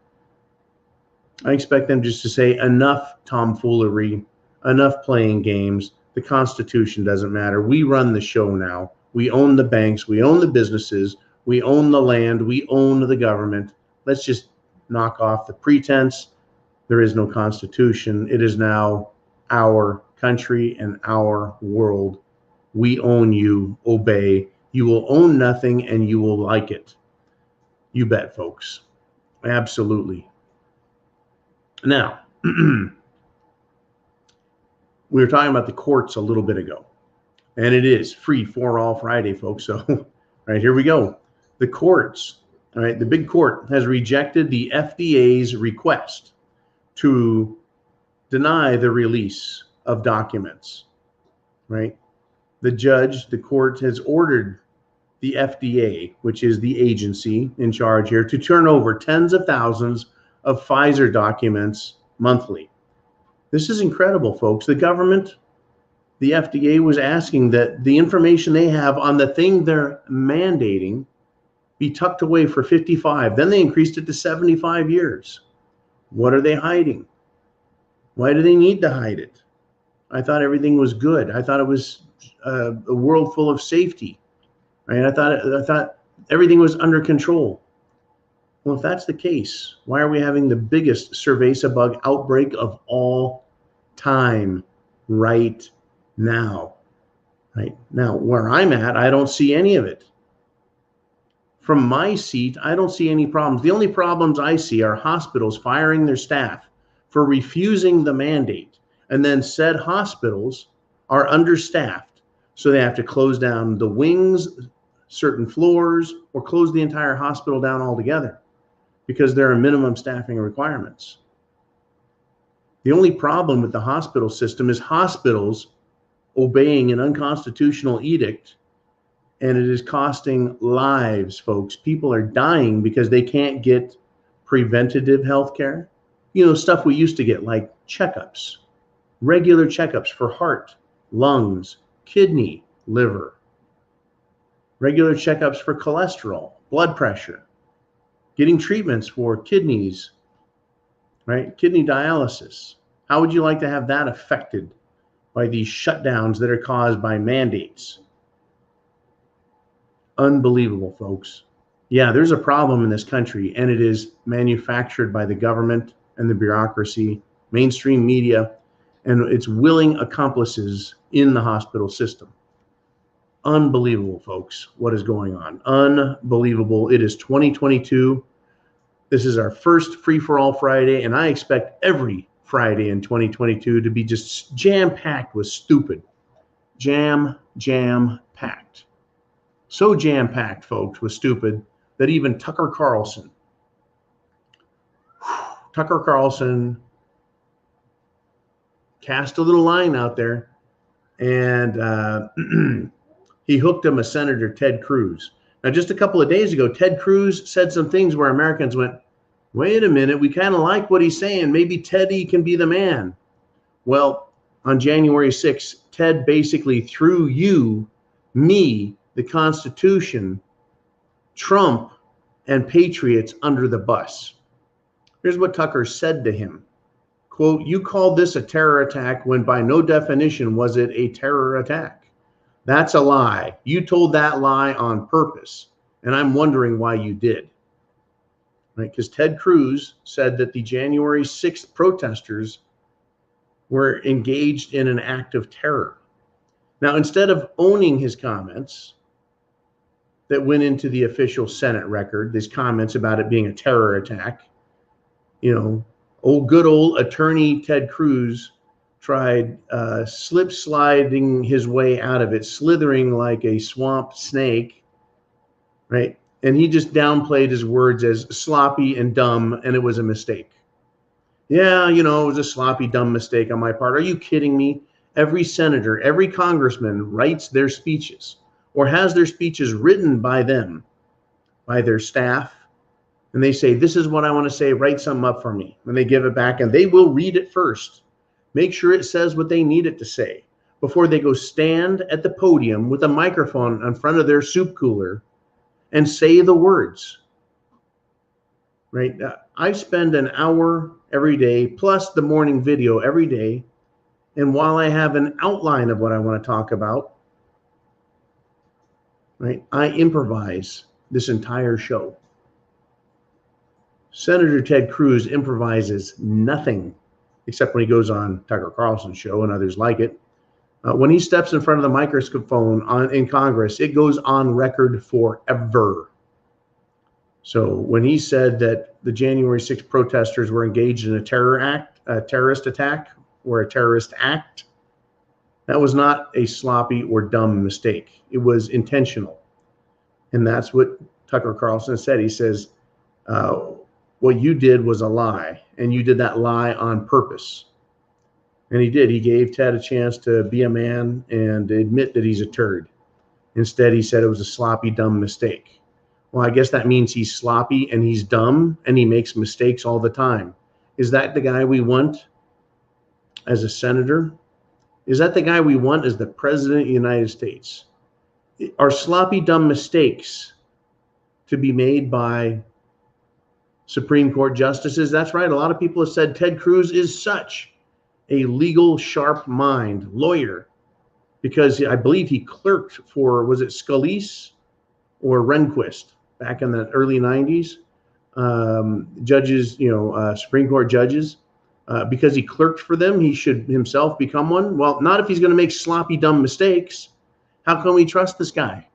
I expect them just to say enough tomfoolery, enough playing games. The Constitution doesn't matter. We run the show now. We own the banks. We own the businesses. We own the land. We own the government. Let's just knock off the pretense. There is no Constitution. It is now our country and our world. We own you. Obey. You will own nothing and you will like it. You bet, folks. Absolutely. Now, we were talking about the courts a little bit ago, and it is free for all Friday, folks. So, right, here we go. The courts, all right, the big court has rejected the FDA's request to deny the release of documents, right? the court has ordered the FDA, which is the agency in charge here, to turn over tens of thousands of Pfizer documents monthly. This is incredible, folks. The government, the FDA, was asking that the information they have on the thing they're mandating be tucked away for 55. Then they increased it to 75 years. What are they hiding? Why do they need to hide it? I thought everything was good. I thought it was a world full of safety, right? I thought everything was under control. Well, if that's the case, why are we having the biggest cerveza bug outbreak of all time right now? Right now, where I'm at, I don't see any of it. From my seat, I don't see any problems. The only problems I see are hospitals firing their staff for refusing the mandate. And then said hospitals are understaffed. So they have to close down the wings, certain floors, or close the entire hospital down altogether because there are minimum staffing requirements. The only problem with the hospital system is hospitals obeying an unconstitutional edict, and it is costing lives, folks. People are dying because they can't get preventative health care. You know, stuff we used to get, like checkups, regular checkups for heart, lungs, kidney, liver, regular checkups for cholesterol, blood pressure, getting treatments for kidneys, right? Kidney dialysis. How would you like to have that affected by these shutdowns that are caused by mandates? Unbelievable, folks. Yeah, there's a problem in this country, and it is manufactured by the government and the bureaucracy, mainstream media, and its willing accomplices in the hospital system. Unbelievable, folks, what is going on. Unbelievable. It is 2022. This is our first Free-for-All Friday, and I expect every Friday in 2022 to be just jam-packed with stupid. Jam-packed. So jam-packed, folks, with stupid that even Tucker Carlson cast a little line out there, and he hooked him a Senator Ted Cruz. Now, just a couple of days ago, Ted Cruz said some things where Americans went, wait a minute, we kind of like what he's saying. Maybe Teddy can be the man. Well, on January 6th, Ted basically threw you, me, the Constitution, Trump, and patriots under the bus. Here's what Tucker said to him. Quote, you called this a terror attack when by no definition was it a terror attack. That's a lie. You told that lie on purpose, and I'm wondering why you did. Right? Because Ted Cruz said that the January 6th protesters were engaged in an act of terror. Now, instead of owning his comments that went into the official Senate record, these comments about it being a terror attack, you know, good old attorney Ted Cruz tried sliding his way out of it, slithering like a swamp snake, right? And he just downplayed his words as sloppy and dumb, and it was a mistake. Yeah, you know, it was a sloppy, dumb mistake on my part. Are you kidding me? Every senator, every congressman writes their speeches or has their speeches written by them, by their staff, and they say, this is what I want to say, write something up for me. And they give it back, and they will read it first. Make sure it says what they need it to say before they go stand at the podium with a microphone in front of their soup cooler and say the words. Right? I spend an hour every day, plus the morning video every day. And while I have an outline of what I want to talk about, right, I improvise this entire show. Senator Ted Cruz improvises nothing except when he goes on Tucker Carlson's show and others like it. When he steps in front of the microphone in Congress, it goes on record forever. So when he said that the January 6th protesters were engaged in a terrorist attack or a terrorist act, that was not a sloppy or dumb mistake. It was intentional. And that's what Tucker Carlson said. He says, what you did was a lie, and you did that lie on purpose. And he did. He gave Ted a chance to be a man and admit that he's a turd. Instead, he said it was a sloppy, dumb mistake. Well, I guess that means he's sloppy and he's dumb and he makes mistakes all the time. Is that the guy we want as a senator? Is that the guy we want as the president of the United States? Are sloppy, dumb mistakes to be made by Supreme Court justices? That's right. A lot of people have said Ted Cruz is such a legal, sharp mind, lawyer, because I believe he clerked for, was it Scalise or Rehnquist back in the early 90s? Judges, Supreme Court judges. Because he clerked for them, he should himself become one? Well, not if he's going to make sloppy, dumb mistakes. How can we trust this guy?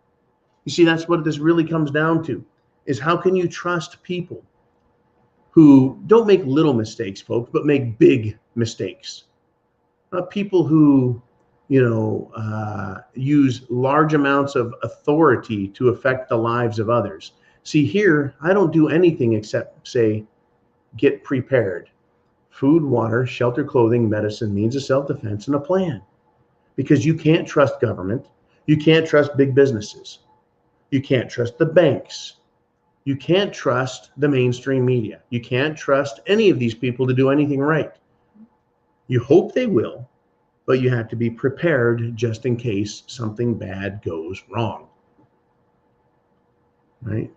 You see, that's what this really comes down to, is how can you trust people who don't make little mistakes, folks, but make big mistakes? People who, use large amounts of authority to affect the lives of others. See, here, I don't do anything except say, get prepared. Food, water, shelter, clothing, medicine, means of self-defense, and a plan. Because you can't trust government. You can't trust big businesses. You can't trust the banks. You can't trust the mainstream media. You can't trust any of these people to do anything right. You hope they will, but you have to be prepared just in case something bad goes wrong. Right?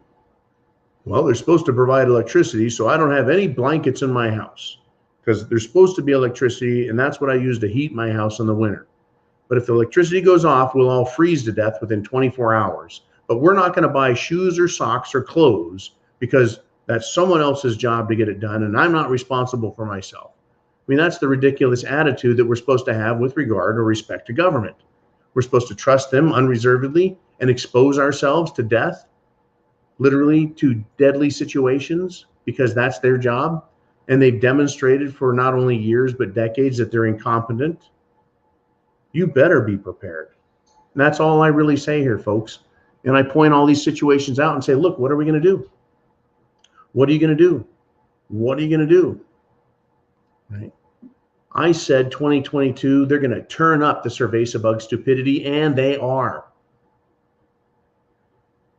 Well, they're supposed to provide electricity, so I don't have any blankets in my house, because there's supposed to be electricity, and that's what I use to heat my house in the winter. But if the electricity goes off, we'll all freeze to death within 24 hours. But we're not going to buy shoes or socks or clothes because that's someone else's job to get it done, and I'm not responsible for myself. I mean, that's the ridiculous attitude that we're supposed to have with regard or respect to government. We're supposed to trust them unreservedly and expose ourselves to death, literally to deadly situations, because that's their job. And they've demonstrated for not only years, but decades that they're incompetent. You better be prepared. And that's all I really say here, folks. And I point all these situations out and say, look, what are we going to do? What are you going to do? What are you going to do? Right? I said 2022, they're going to turn up the cerveza-bug stupidity, and they are.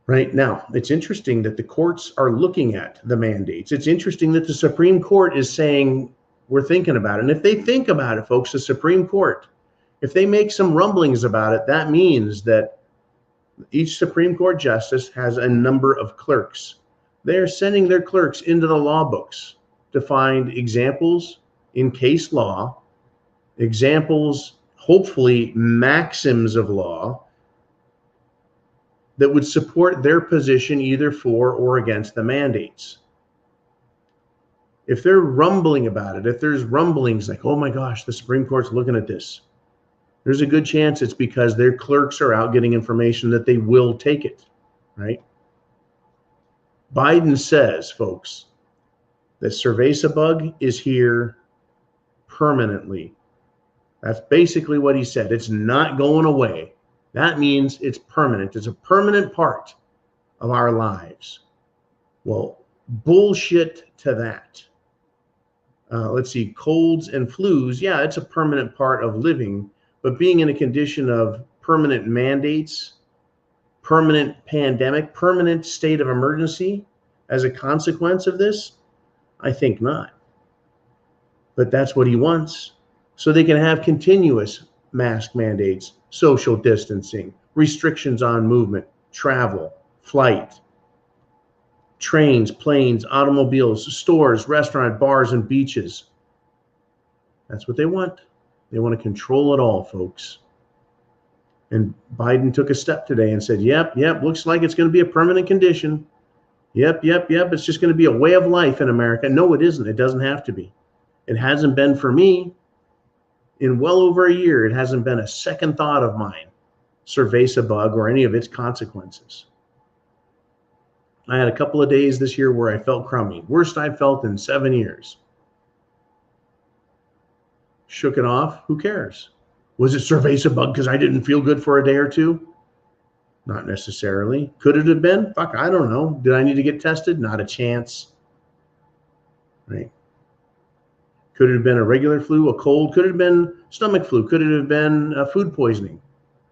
Right now, it's interesting that the courts are looking at the mandates. It's interesting that the Supreme Court is saying, we're thinking about it. And if they think about it, folks, the Supreme Court, if they make some rumblings about it, that means that each Supreme Court justice has a number of clerks. They're sending their clerks into the law books to find examples in case law, examples, hopefully maxims of law, that would support their position either for or against the mandates. If they're rumbling about it, if there's rumblings like, oh my gosh, the Supreme Court's looking at this, there's a good chance it's because their clerks are out getting information that they will take it, right? Biden says, folks, that cerveza-bug is here permanently. That's basically what he said. It's not going away. That means it's permanent. It's a permanent part of our lives. Well, bullshit to that. Let's see, colds and flus. Yeah, it's a permanent part of living, but being in a condition of permanent mandates, permanent pandemic, permanent state of emergency as a consequence of this, I think not. But that's what he wants. So they can have continuous mask mandates, social distancing, restrictions on movement, travel, flight, trains, planes, automobiles, stores, restaurants, bars, and beaches. That's what they want. They want to control it all, folks. And Biden took a step today and said, yep, looks like it's going to be a permanent condition. Yep, it's just going to be a way of life in America. No, it isn't. It doesn't have to be. It hasn't been for me. In well over a year, it hasn't been a second thought of mine, cerveza-bug or any of its consequences. I had a couple of days this year where I felt crummy. Worst I've felt in 7 years. Shook it off. Who cares? Was it cerveza-bug because I didn't feel good for a day or two? Not necessarily. Could it have been? Fuck, I don't know. Did I need to get tested? Not a chance. Right? Could it have been a regular flu, a cold? Could it have been stomach flu? Could it have been food poisoning?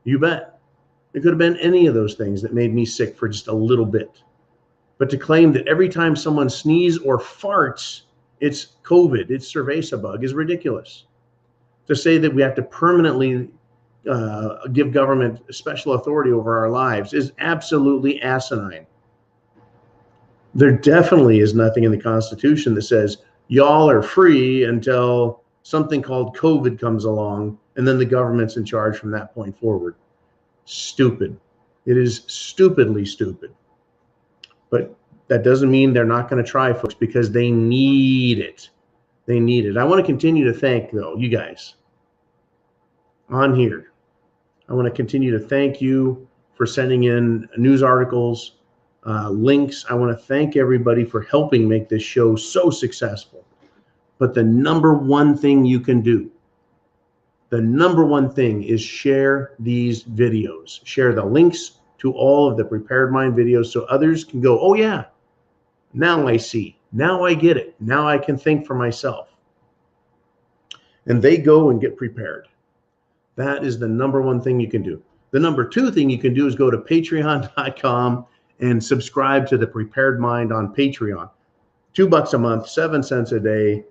You bet. It could have been any of those things that made me sick for just a little bit. But to claim that every time someone sneezes or farts, it's COVID, it's cerveza bug, is ridiculous. To say that we have to permanently give government special authority over our lives is absolutely asinine. There definitely is nothing in the Constitution that says y'all are free until something called COVID comes along, and then the government's in charge from that point forward. Stupid. It is stupidly stupid. But that doesn't mean they're not going to try, folks, because they need it. They need it. I want to continue to thank, though, you guys on here. I want to continue to thank you for sending in news articles, links. I want to thank everybody for helping make this show so successful. But the number one thing you can do, the number one thing is share these videos. Share the links to all of the Prepared Mind videos so others can go, oh yeah, now I see, now I get it, now I can think for myself. And they go and get prepared. That is the number one thing you can do. The number two thing you can do is go to patreon.com and subscribe to the Prepared Mind on Patreon. $2 a month, 7 cents a day,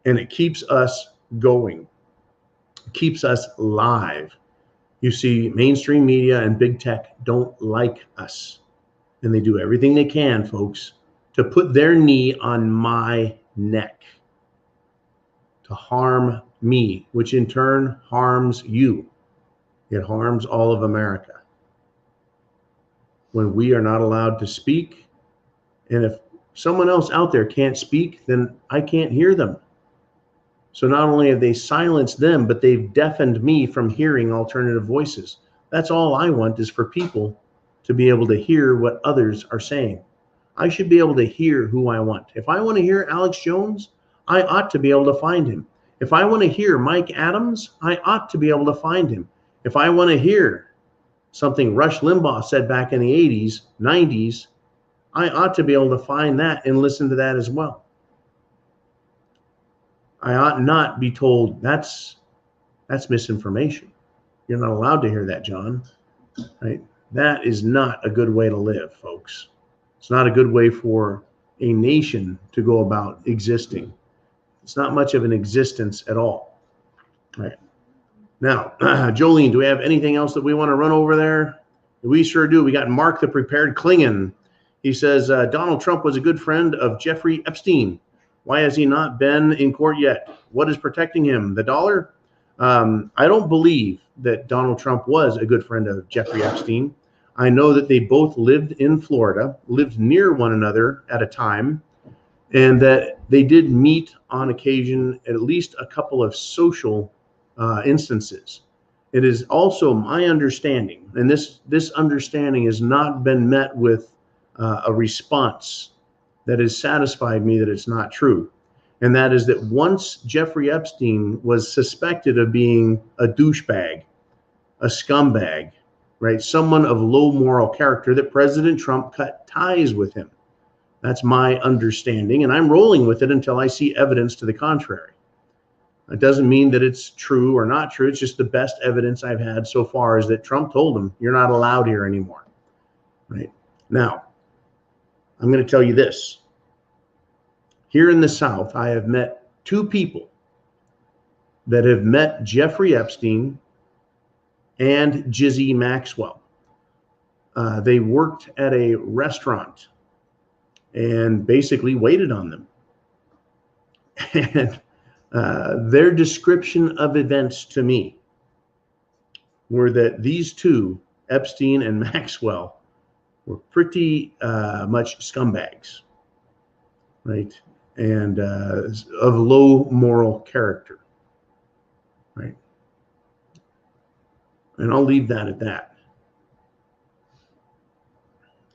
and it keeps us going. It keeps us live. You see, mainstream media and big tech don't like us, and they do everything they can, folks, to put their knee on my neck, to harm me, which in turn harms you. It harms all of America. When we are not allowed to speak, and if someone else out there can't speak, then I can't hear them. So not only have they silenced them, but they've deafened me from hearing alternative voices. That's all I want, is for people to be able to hear what others are saying. I should be able to hear who I want. If I want to hear Alex Jones, I ought to be able to find him. If I want to hear Mike Adams, I ought to be able to find him. If I want to hear something Rush Limbaugh said back in the 80s, 90s, I ought to be able to find that and listen to that as well. I ought not be told that's misinformation. You're not allowed to hear that, John. Right? That is not a good way to live, folks. It's not a good way for a nation to go about existing. It's not much of an existence at all. All right. Now, Jolene, do we have anything else that we want to run over there? We sure do. We got Mark the Prepared Klingon. He says, Donald Trump was a good friend of Jeffrey Epstein. Why has he not been in court yet? What is protecting him? The dollar? I don't believe that Donald Trump was a good friend of Jeffrey Epstein. I know that they both lived in Florida, lived near one another at a time, and that they did meet on occasion at least a couple of social instances. It is also my understanding, and this understanding has not been met with a response that has satisfied me that it's not true. And that is that once Jeffrey Epstein was suspected of being a douchebag, a scumbag, right? Someone of low moral character, that President Trump cut ties with him. That's my understanding, and I'm rolling with it until I see evidence to the contrary. It doesn't mean that it's true or not true. It's just the best evidence I've had so far is that Trump told him, you're not allowed here anymore, right? Now, I'm going to tell you this. Here in the South, I have met two people that have met Jeffrey Epstein and Jizzy Maxwell. They worked at a restaurant and basically waited on them. And their description of events to me were that these two, Epstein and Maxwell, were pretty much scumbags, right? And of low moral character, right? And I'll leave that at that.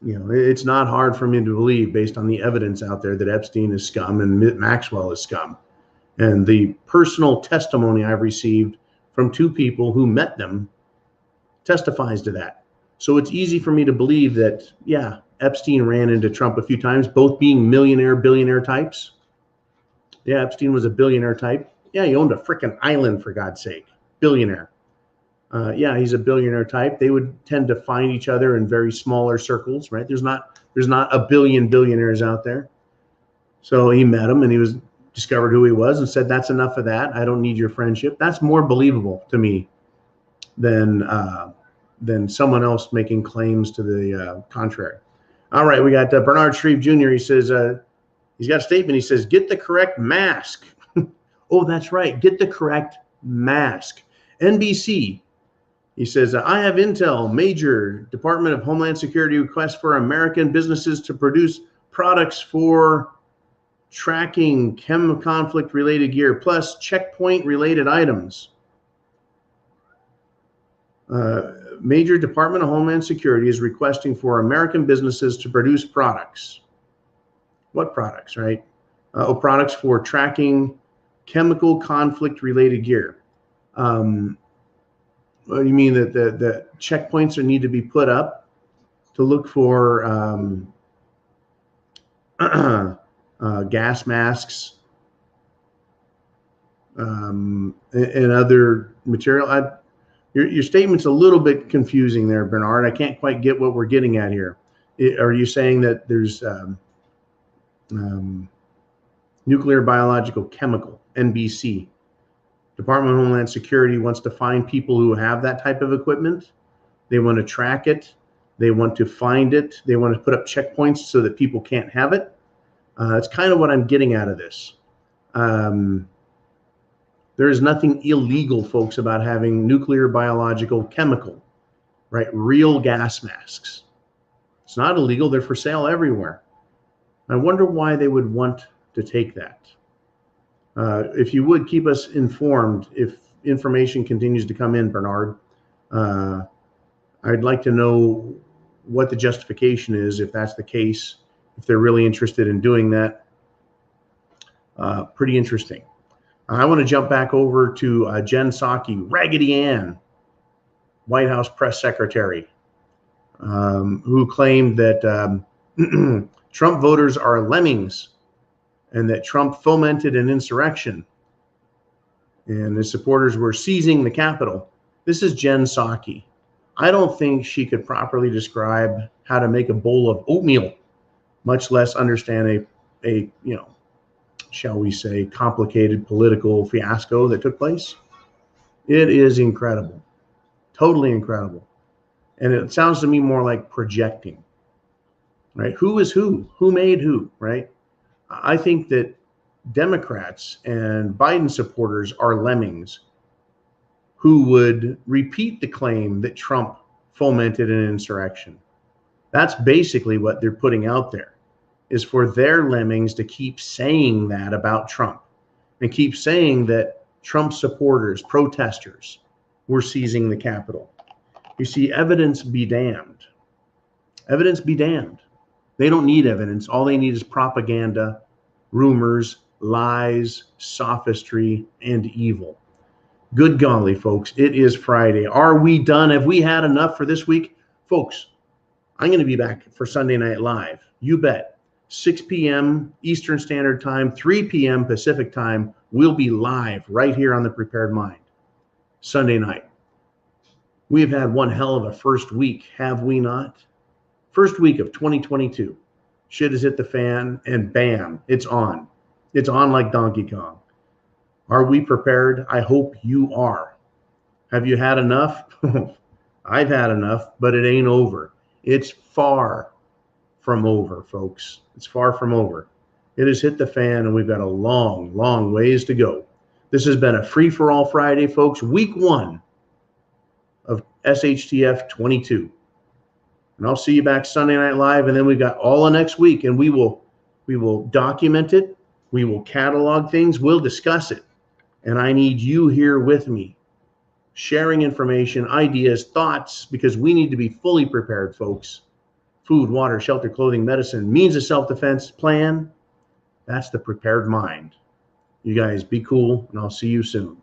You know, it's not hard for me to believe, based on the evidence out there, that Epstein is scum and Maxwell is scum. And the personal testimony I've received from two people who met them testifies to that. So it's easy for me to believe that, yeah, Epstein ran into Trump a few times, both being millionaire, billionaire types. Yeah, Epstein was a billionaire type. Yeah, he owned a freaking island, for God's sake. Billionaire. Yeah, he's a billionaire type. They would tend to find each other in very smaller circles, right? There's not a billion billionaires out there. So he met him and he discovered who he was and said, that's enough of that. I don't need your friendship. That's more believable to me than someone else making claims to the contrary. All right, we got Bernard Shreve Jr. He says, he's got a statement. He says, get the correct mask. Oh, that's right. Get the correct mask. NBC. He says, I have intel, major Department of Homeland Security request for American businesses to produce products for tracking chem conflict related gear plus checkpoint related items. Major Department of Homeland Security is requesting for American businesses to produce products. What products, right? Products for tracking chemical conflict related gear. Well, you mean that the checkpoints need to be put up to look for gas masks and other material? Your statement's a little bit confusing there, Bernard. I can't quite get what we're getting at here. Are you saying that there's nuclear, biological, chemical, NBC? Department of Homeland Security wants to find people who have that type of equipment. They want to track it. They want to find it. They want to put up checkpoints so that people can't have it. That's kind of what I'm getting out of this. There is nothing illegal, folks, about having nuclear, biological, chemical, right? Real gas masks. It's not illegal. They're for sale everywhere. I wonder why they would want to take that. If you would keep us informed if information continues to come in, Bernard, I'd like to know what the justification is, if that's the case, if they're really interested in doing that. Pretty interesting. I want to jump back over to Jen Psaki, Raggedy Ann, White House press secretary, who claimed that Trump voters are lemmings and that Trump fomented an insurrection and his supporters were seizing the Capitol. This is Jen Psaki. I don't think she could properly describe how to make a bowl of oatmeal, much less understand a shall we say, complicated political fiasco that took place. It is incredible, totally incredible. And it sounds to me more like projecting, right? Who is who? Who made who, right? I think that Democrats and Biden supporters are lemmings who would repeat the claim that Trump fomented an insurrection. That's basically what they're putting out there, is for their lemmings to keep saying that about Trump and keep saying that Trump supporters, protesters, were seizing the Capitol. You see, evidence be damned. Evidence be damned. They don't need evidence. All they need is propaganda, rumors, lies, sophistry, and evil. Good golly, folks, it is Friday. Are we done? Have we had enough for this week? Folks, I'm going to be back for Sunday Night Live. You bet. 6 p.m. Eastern Standard Time, 3 p.m. Pacific Time. We'll be live right here on The Prepared Mind. Sunday night. We've had one hell of a first week, have we not? First week of 2022. Shit has hit the fan and bam, it's on. It's on like Donkey Kong. Are we prepared? I hope you are. Have you had enough? I've had enough, but it ain't over. It's far from over, folks. It's far from over. It has hit the fan and we've got a long, long ways to go. This has been a free-for-all Friday, folks. Week 1 of SHTF 22. And I'll see you back Sunday Night Live, and then we've got all of next week, and we will document it. We will catalog things. We'll discuss it. And I need you here with me, sharing information, ideas, thoughts, because we need to be fully prepared, folks. Food, water, shelter, clothing, medicine, means of self-defense plan. That's the prepared mind. You guys be cool, and I'll see you soon.